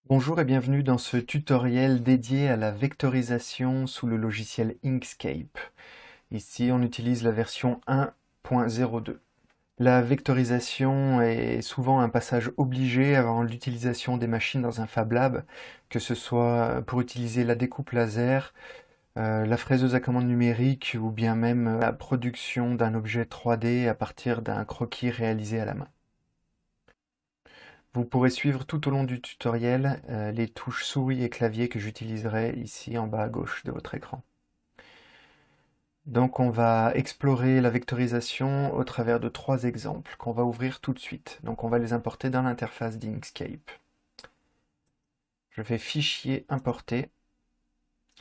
Bonjour et bienvenue dans ce tutoriel dédié à la vectorisation sous le logiciel Inkscape. Ici, on utilise la version 1.02. La vectorisation est souvent un passage obligé avant l'utilisation des machines dans un Fab Lab, que ce soit pour utiliser la découpe laser, la fraiseuse à commande numérique ou bien même la production d'un objet 3D à partir d'un croquis réalisé à la main. Vous pourrez suivre tout au long du tutoriel les touches souris et clavier que j'utiliserai ici en bas à gauche de votre écran. Donc on va explorer la vectorisation au travers de 3 exemples qu'on va ouvrir tout de suite. Donc on va les importer dans l'interface d'Inkscape. Je vais Fichier, Importer.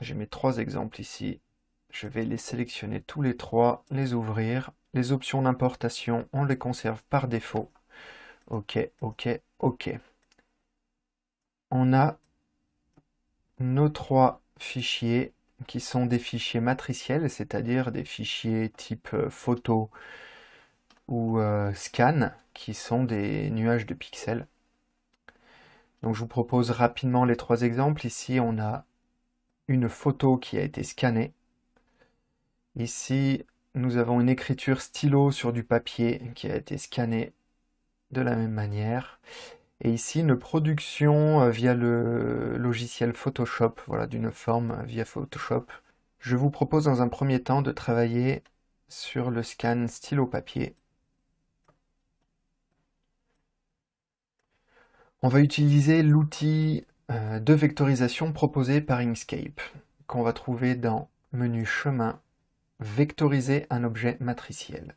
J'ai mes 3 exemples ici. Je vais les sélectionner tous les 3, les ouvrir. Les options d'importation, on les conserve par défaut. OK, OK, OK. On a nos 3 fichiers qui sont des fichiers matriciels, c'est-à-dire des fichiers type photo ou scan, qui sont des nuages de pixels. Donc je vous propose rapidement les 3 exemples. Ici, on a une photo qui a été scannée. Ici, nous avons une écriture stylo sur du papier qui a été scannée de la même manière. Et ici, une production via le logiciel Photoshop, voilà, d'une forme via Photoshop. Je vous propose dans un premier temps de travailler sur le scan stylo-papier. On va utiliser l'outil de vectorisation proposé par Inkscape, qu'on va trouver dans Menu Chemin, Vectoriser un objet matriciel.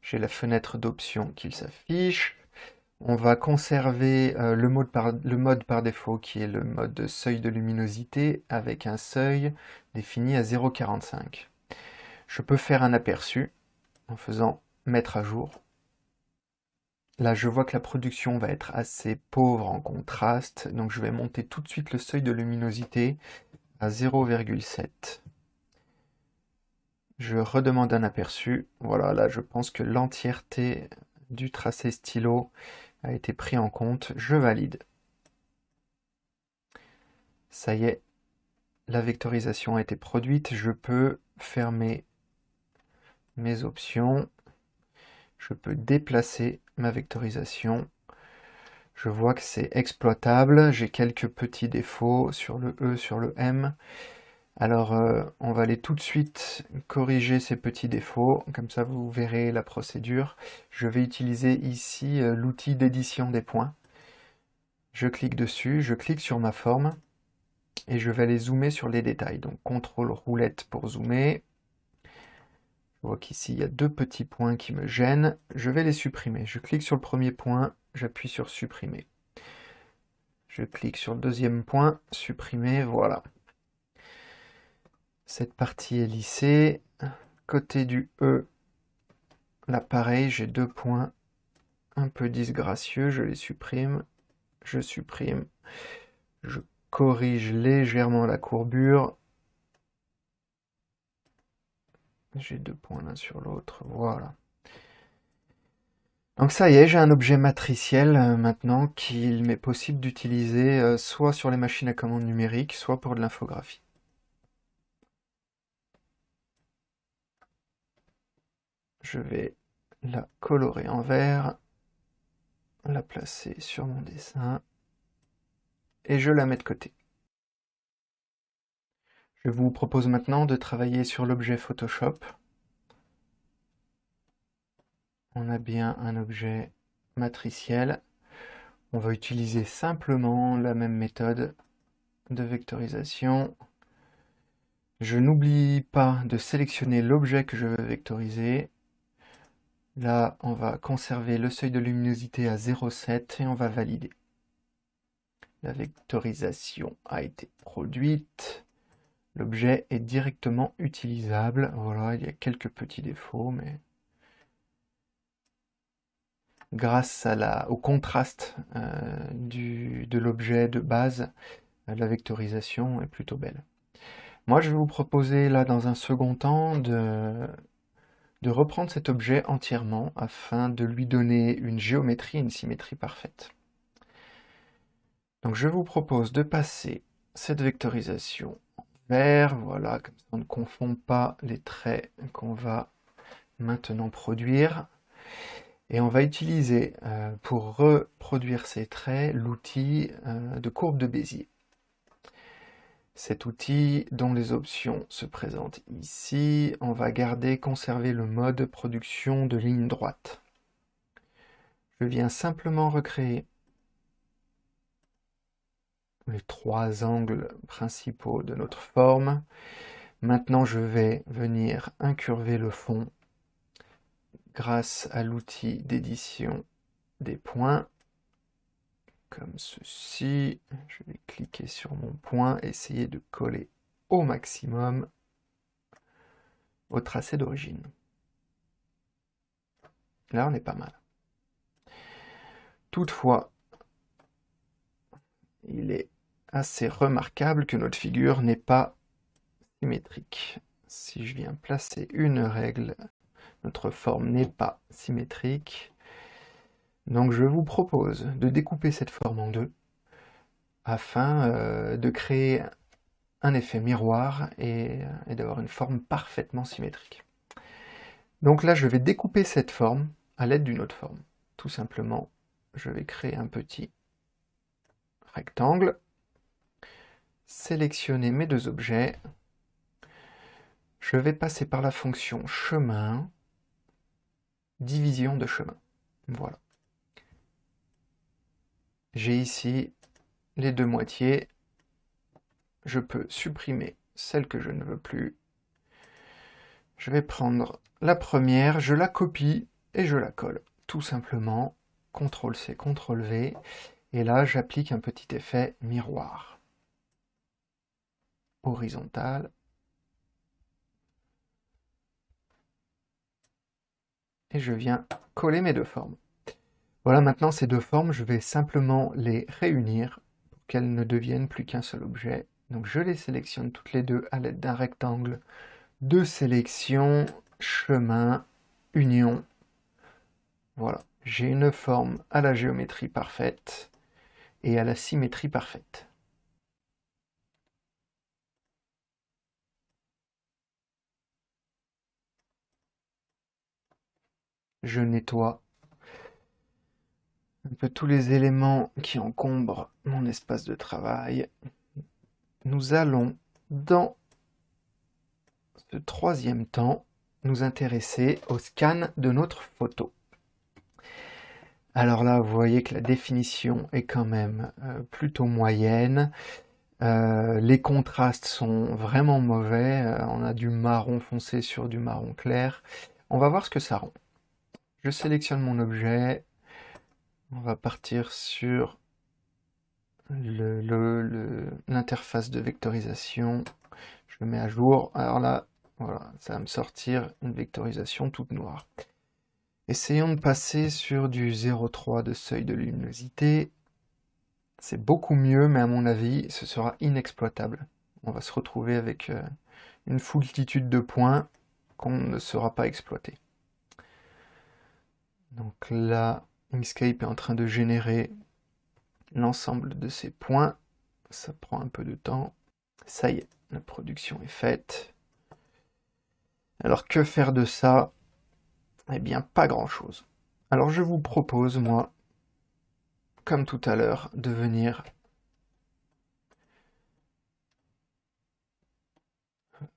J'ai la fenêtre d'options qui s'affiche. On va conserver le mode par défaut qui est le mode seuil de luminosité avec un seuil défini à 0,45. Je peux faire un aperçu en faisant mettre à jour. Là, je vois que la production va être assez pauvre en contraste, donc je vais monter tout de suite le seuil de luminosité à 0,7. Je redemande un aperçu. Voilà, là, je pense que l'entièreté du tracé stylo a été pris en compte. Je valide. Ça y est, la vectorisation a été produite. Je peux fermer mes options. Je peux déplacer ma vectorisation. Je vois que c'est exploitable. J'ai quelques petits défauts sur le E, sur le M. Alors, on va aller tout de suite corriger ces petits défauts. Comme ça, vous verrez la procédure. Je vais utiliser ici l'outil d'édition des points. Je clique dessus, je clique sur ma forme et je vais aller zoomer sur les détails. Donc, CTRL roulette pour zoomer. Je vois qu'ici, il y a 2 petits points qui me gênent. Je vais les supprimer. Je clique sur le premier point, j'appuie sur supprimer. Je clique sur le deuxième point, supprimer, voilà. Cette partie est lissée. Côté du E, là pareil, j'ai 2 points un peu disgracieux, je les supprime, je supprime, je corrige légèrement la courbure. J'ai 2 points l'un sur l'autre, voilà. Donc ça y est, j'ai un objet matriciel maintenant qu'il m'est possible d'utiliser soit sur les machines à commande numérique, soit pour de l'infographie. Je vais la colorer en vert, la placer sur mon dessin, et je la mets de côté. Je vous propose maintenant de travailler sur l'objet Photoshop. On a bien un objet matriciel. On va utiliser simplement la même méthode de vectorisation. Je n'oublie pas de sélectionner l'objet que je veux vectoriser. Là, on va conserver le seuil de luminosité à 0,7 et on va valider. La vectorisation a été produite. L'objet est directement utilisable. Voilà, il y a quelques petits défauts, mais grâce au contraste de l'objet de base, la vectorisation est plutôt belle. Moi, je vais vous proposer là dans un second temps de reprendre cet objet entièrement afin de lui donner une géométrie et une symétrie parfaite. Donc je vous propose de passer cette vectorisation en vert, voilà, comme ça on ne confond pas les traits qu'on va maintenant produire. Et on va utiliser pour reproduire ces traits l'outil de courbe de Bézier. Cet outil, dont les options se présentent ici, on va conserver le mode production de ligne droite. Je viens simplement recréer les 3 angles principaux de notre forme. Maintenant, je vais venir incurver le fond grâce à l'outil d'édition des points, comme ceci. Je vais cliquer sur mon point, essayer de coller au maximum au tracé d'origine. Là, on est pas mal. Toutefois, il est assez remarquable que notre figure n'est pas symétrique. Si je viens placer une règle, notre forme n'est pas symétrique. Donc je vous propose de découper cette forme en deux afin de créer un effet miroir et d'avoir une forme parfaitement symétrique. Donc là, je vais découper cette forme à l'aide d'une autre forme. Tout simplement, je vais créer un petit rectangle, sélectionner mes 2 objets, je vais passer par la fonction chemin, division de chemin. Voilà. J'ai ici les 2 moitiés. Je peux supprimer celle que je ne veux plus. Je vais prendre la première, je la copie et je la colle. Tout simplement, CTRL-C, CTRL-V. Et là, j'applique un petit effet miroir. Horizontal. Et je viens coller mes 2 formes. Voilà, maintenant ces 2 formes, je vais simplement les réunir pour qu'elles ne deviennent plus qu'un seul objet. Donc je les sélectionne toutes les 2 à l'aide d'un rectangle de sélection, chemin, union. Voilà, j'ai une forme à la géométrie parfaite et à la symétrie parfaite. Je nettoie un peu tous les éléments qui encombrent mon espace de travail. Nous allons, dans ce 3e temps, nous intéresser au scan de notre photo. Alors là, vous voyez que la définition est quand même plutôt moyenne. Les contrastes sont vraiment mauvais. On a du marron foncé sur du marron clair. On va voir ce que ça rend. Je sélectionne mon objet. On va partir sur l'interface de vectorisation. Je le mets à jour. Alors là, voilà, ça va me sortir une vectorisation toute noire. Essayons de passer sur du 0,3 de seuil de luminosité. C'est beaucoup mieux, mais à mon avis, ce sera inexploitable. On va se retrouver avec une foultitude de points qu'on ne saura pas exploiter. Donc là, Inkscape est en train de générer l'ensemble de ces points. Ça prend un peu de temps. Ça y est, la production est faite. Alors que faire de ça? Eh bien, pas grand-chose. Alors je vous propose, moi, comme tout à l'heure, de venir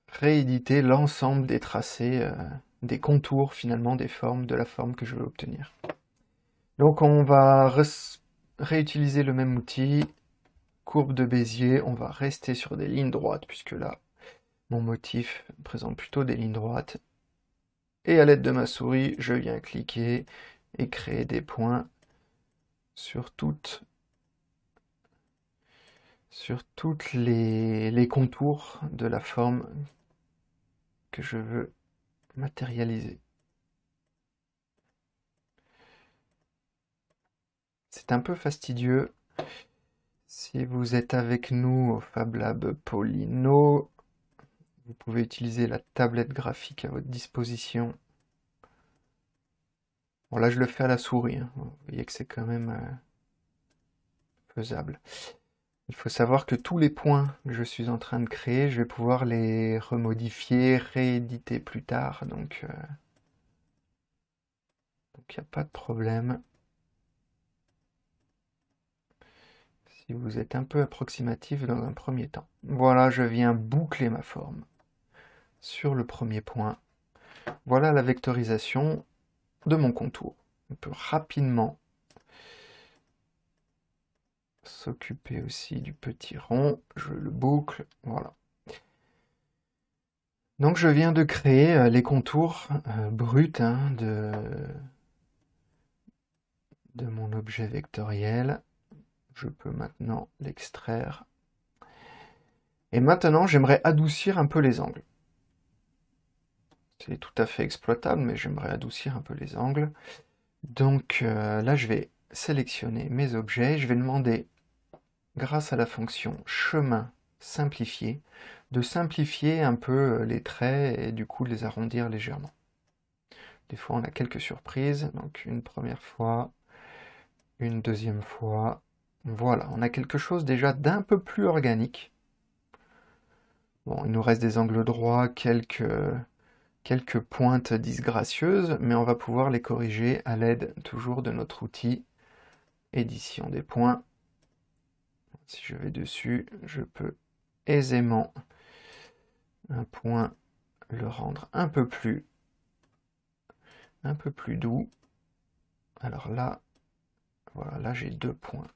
rééditer l'ensemble des tracés, des contours finalement des formes, de la forme que je veux obtenir. Donc on va réutiliser le même outil, courbe de Bézier, on va rester sur des lignes droites, puisque là, mon motif présente plutôt des lignes droites. Et à l'aide de ma souris, je viens cliquer et créer des points sur toutes les contours de la forme que je veux matérialiser. C'est un peu fastidieux. Si vous êtes avec nous au Fab Lab Polino, vous pouvez utiliser la tablette graphique à votre disposition. Bon, là, je le fais à la souris. Hein. Vous voyez que c'est quand même faisable. Il faut savoir que tous les points que je suis en train de créer, je vais pouvoir les remodifier, rééditer plus tard, donc il n'y a pas de problème. Si vous êtes un peu approximatif dans un premier temps. Voilà, je viens boucler ma forme sur le premier point. Voilà la vectorisation de mon contour. On peut rapidement s'occuper aussi du petit rond. Je le boucle, voilà. Donc je viens de créer les contours bruts de mon objet vectoriel. Je peux maintenant l'extraire. Et maintenant, j'aimerais adoucir un peu les angles. C'est tout à fait exploitable, mais j'aimerais adoucir un peu les angles. Donc là, je vais sélectionner mes objets. Je vais demander, grâce à la fonction chemin simplifié, de simplifier un peu les traits et du coup de les arrondir légèrement. Des fois, on a quelques surprises. Donc une première fois, une deuxième fois. Voilà, on a quelque chose déjà d'un peu plus organique. Bon, il nous reste des angles droits, quelques pointes disgracieuses, mais on va pouvoir les corriger à l'aide toujours de notre outil édition des points. Si je vais dessus, je peux aisément un point le rendre un peu plus doux. Alors là, voilà, là j'ai 2 points.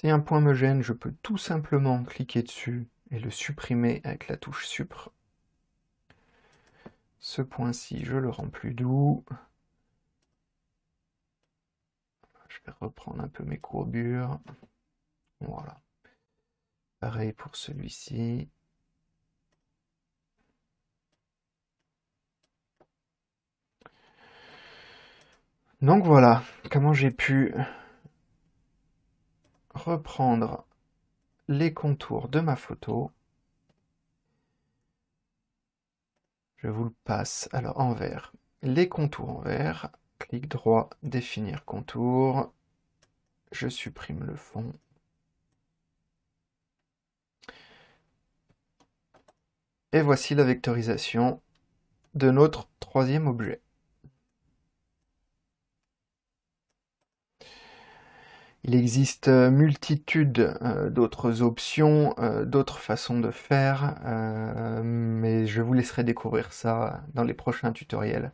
Si un point me gêne, je peux tout simplement cliquer dessus et le supprimer avec la touche Supr. Ce point-ci, je le rends plus doux. Je vais reprendre un peu mes courbures. Voilà. Pareil pour celui-ci. Donc voilà comment j'ai pu reprendre les contours de ma photo. Je vous le passe alors en vert. Les contours en vert, clic droit, définir contour. Je supprime le fond. Et voici la vectorisation de notre troisième objet. Il existe multitude d'autres options, d'autres façons de faire, mais je vous laisserai découvrir ça dans les prochains tutoriels.